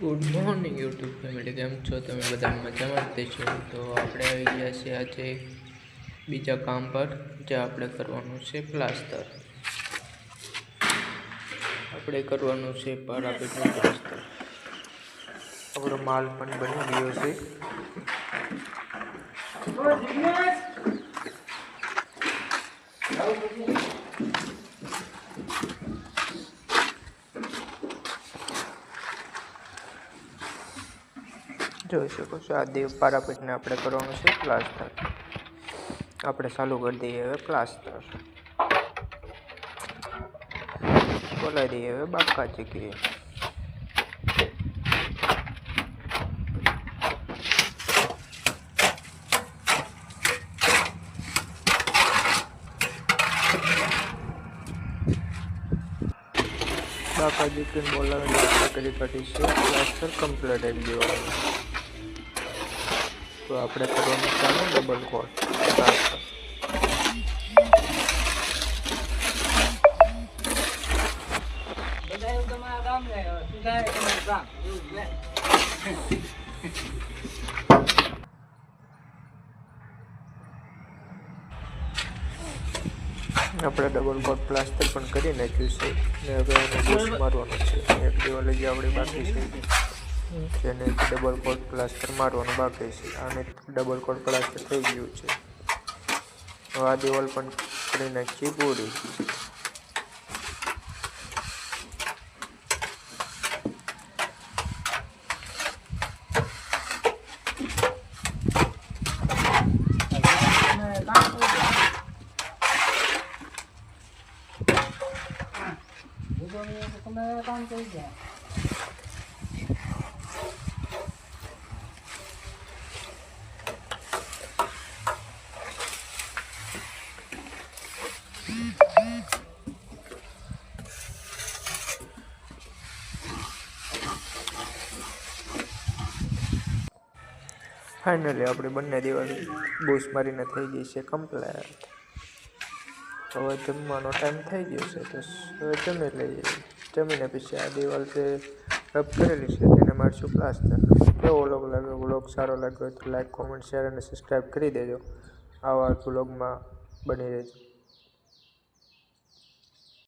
Good morning YouTube family, કેમ છો તમે? બધા મજામાં જ છો? તો આપણે આવી ગયા છીએ આજે બીજા કામ પર, જે આપણે કરવાનું છે પ્લાસ્ટર. આપણે કરવાનું છે પારાપેટનું પ્લાસ્ટર. આપણો માલ પણ બની ગયો છે. જોઈ શકો છો, આ દેવ પારાપેટને આપણે કરવાનું છે પ્લાસ્ટર. આપણે ચાલુ કરી દઈએ હવે પ્લાસ્ટર. બોલાવી દઈએ હવે બાકા જગ્યાએ. બાકા જગ્યાને બોલાવીને આપણે કરી કાઢીશું પ્લાસ્ટર કમ્પ્લીટ એક દેવાનું. તો આપણે કરવાનું ચાલુ ડબલ કોટ પ્લાસ્ટર. આપણે ડબલ કોટ પ્લાસ્ટર પણ કરી નાખ્યું છે ને હવે એને બૂસ્ટ મારવાનું છે. એક દિવાલ જે આપણી બાકી છે જેને ડબલ કોટ પ્લાસ્ટર મારવાનું બાકી છે. આને ડબલ કોટ પ્લાસ્ટર થઈ ગયું છે. હવે આ દિવાલ પણ કરી નાખીએ પૂરી. काम कर दिया ફાઇનલી આપણી બંને દિવાલ બૂસ મારીને થઈ ગઈ છે કમ્પ્લીટ. હવે જમવાનો ટાઈમ થઈ ગયો છે, તો હવે જમી લઈએ. જમીને પછી આ દિવાલ જે રબ કરેલી છે તેને મારશું પ્લાસ્ટર. કેવો વ્લોગ લાગ્યો? વ્લોગ સારો લાગ્યો તો લાઈક, કોમેન્ટ, શેર અને સબસ્ક્રાઈબ કરી દેજો. આવા વ્લોગમાં બની રહેજો.